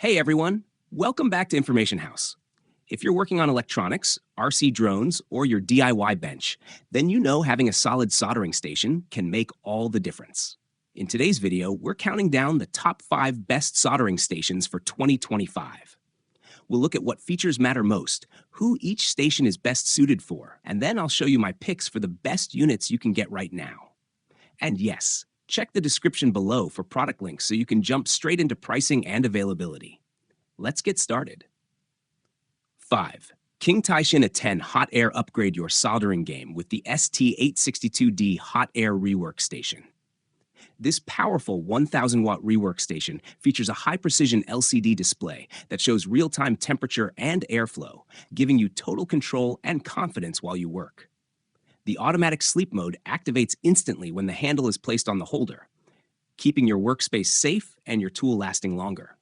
Hey everyone, welcome back to Information House. If you're working on electronics, RC drones, or your DIY bench, then you know having a solid soldering station can make all the difference. In today's video, we're counting down the top 5 best soldering stations for 2025. We'll look at what features matter most, who each station is best suited for, and then I'll show you my picks for the best units you can get right now. And yes, check the description below for product links so you can jump straight into pricing and availability. Let's get started. 5. KINGTAIXIN ATTEN Hot Air Upgrade Your Soldering Game with the ST862D Hot Air Rework Station. This powerful 1000-watt rework station features a high-precision LCD display that shows real-time temperature and airflow, giving you total control and confidence while you work. The automatic sleep mode activates instantly when the handle is placed on the holder, keeping your workspace safe and your tool lasting longer.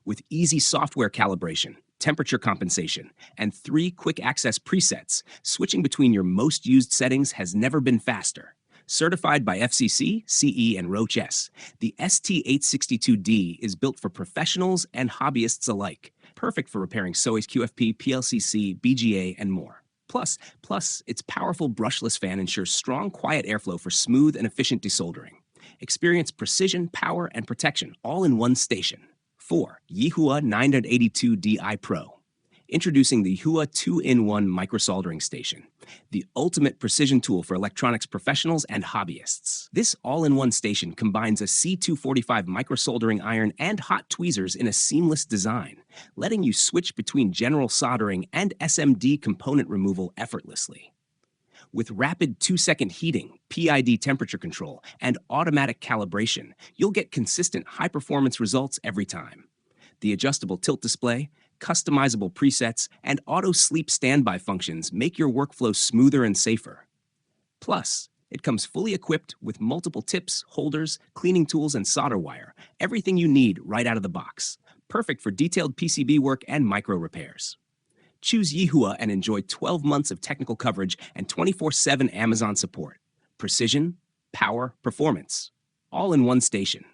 With easy software calibration, temperature compensation, and 3 quick-access presets, switching between your most used settings has never been faster. Certified by FCC, CE, and RoHS, the ST862D is built for professionals and hobbyists alike, perfect for repairing SOEs, QFP, PLCC, BGA, and more. Plus, its powerful brushless fan ensures strong, quiet airflow for smooth and efficient desoldering. Experience precision, power, and protection all in one station. 4. YIHUA 982Di Pro. Introducing the YIHUA 2-in-1 Microsoldering Station, the ultimate precision tool for electronics professionals and hobbyists. This all-in-one station combines a C245 microsoldering iron and hot tweezers in a seamless design, letting you switch between general soldering and SMD component removal effortlessly. With rapid 2-second heating, PID temperature control, and automatic calibration, you'll get consistent high-performance results every time. The adjustable tilt display, customizable presets, and auto-sleep standby functions make your workflow smoother and safer. Plus, it comes fully equipped with multiple tips, holders, cleaning tools, and solder wire, everything you need right out of the box. Perfect for detailed PCB work and micro repairs. Choose YIHUA and enjoy 12 months of technical coverage and 24/7 Amazon support. Precision, power, performance, all in one station.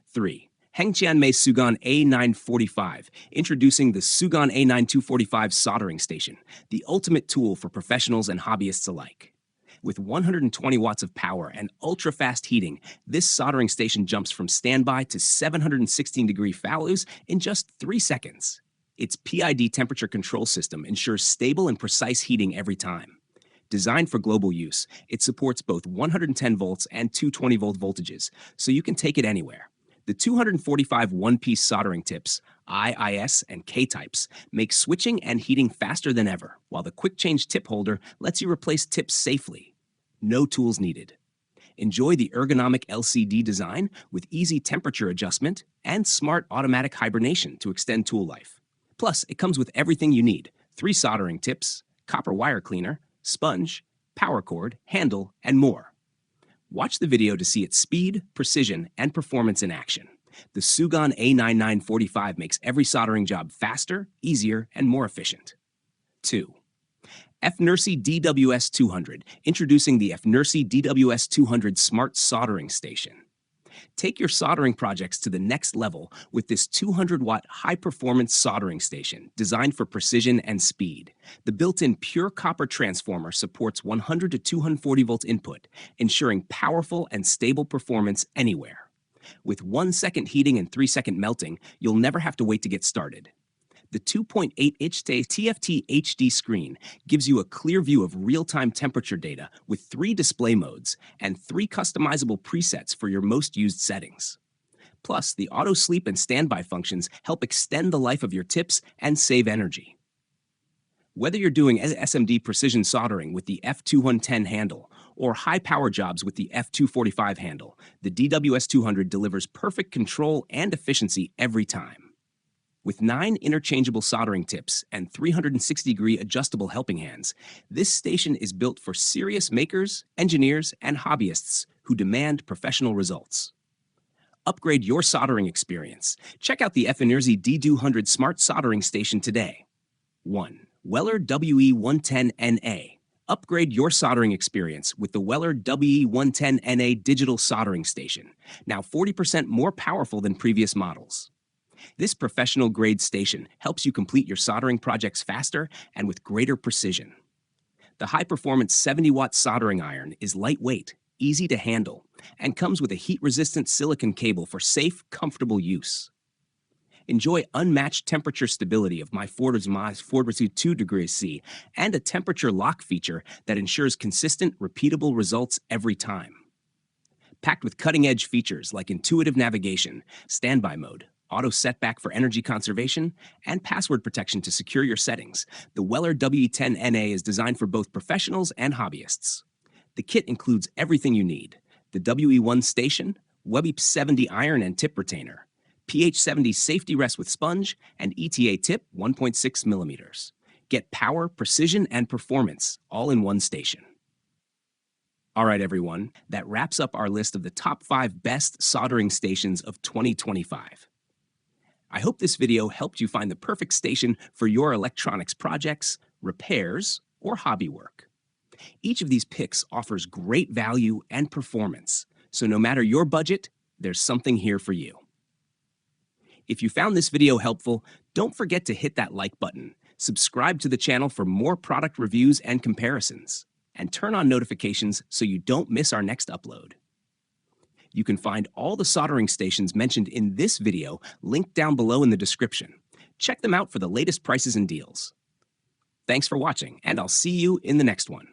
3. Hengqianmei SUGON A945, introducing the SUGON A9245 soldering station, the ultimate tool for professionals and hobbyists alike. With 120 watts of power and ultra-fast heating, this soldering station jumps from standby to 716-degree FALUs in just 3 seconds. Its PID temperature control system ensures stable and precise heating every time. Designed for global use, it supports both 110 volts and 220-volt voltages, so you can take it anywhere. The 245 one-piece soldering tips, I, IS, and K types, make switching and heating faster than ever, while the quick-change tip holder lets you replace tips safely. No tools needed. Enjoy the ergonomic LCD design with easy temperature adjustment and smart automatic hibernation to extend tool life. Plus, it comes with everything you need: 3 soldering tips, copper wire cleaner, sponge, power cord, handle, and more. Watch the video to see its speed, precision, and performance in action. The SUGON A9945 makes every soldering job faster, easier, and more efficient. 2. FNIRSI DWS200, introducing the FNIRSI DWS200 Smart Soldering Station. Take your soldering projects to the next level with this 200-watt high-performance soldering station designed for precision and speed. The built-in pure copper transformer supports 100 to 240 volt input, ensuring powerful and stable performance anywhere. With 1-second heating and 3-second melting, you'll never have to wait to get started. The 2.8-inch TFT HD screen gives you a clear view of real-time temperature data with 3 display modes and 3 customizable presets for your most used settings. Plus, the auto sleep and standby functions help extend the life of your tips and save energy. Whether you're doing SMD precision soldering with the F210 handle or high-power jobs with the F245 handle, the DWS200 delivers perfect control and efficiency every time. With 9 interchangeable soldering tips and 360-degree adjustable helping hands, this station is built for serious makers, engineers, and hobbyists who demand professional results. Upgrade your soldering experience. Check out the FNIRSI D200 Smart Soldering Station today. 1. Weller WE110NA. Upgrade your soldering experience with the Weller WE110NA Digital Soldering Station, now 40% more powerful than previous models. This professional-grade station helps you complete your soldering projects faster and with greater precision. The high-performance 70-watt soldering iron is lightweight, easy to handle, and comes with a heat-resistant silicon cable for safe, comfortable use. Enjoy unmatched temperature stability of my FNIRSI 2 degrees C and a temperature lock feature that ensures consistent, repeatable results every time. Packed with cutting-edge features like intuitive navigation, standby mode, auto setback for energy conservation, and password protection to secure your settings, the Weller WE10NA is designed for both professionals and hobbyists. The kit includes everything you need: the WE1 station, WE70 iron and tip retainer, PH70 safety rest with sponge, and ETA tip 1.6 millimeters. Get power, precision, and performance all in one station. All right, everyone, that wraps up our list of the top 5 best soldering stations of 2025. I hope this video helped you find the perfect station for your electronics projects, repairs, or hobby work. Each of these picks offers great value and performance, so no matter your budget, there's something here for you. If you found this video helpful, don't forget to hit that like button, subscribe to the channel for more product reviews and comparisons, and turn on notifications so you don't miss our next upload. You can find all the soldering stations mentioned in this video linked down below in the description. Check them out for the latest prices and deals. Thanks for watching, and I'll see you in the next one.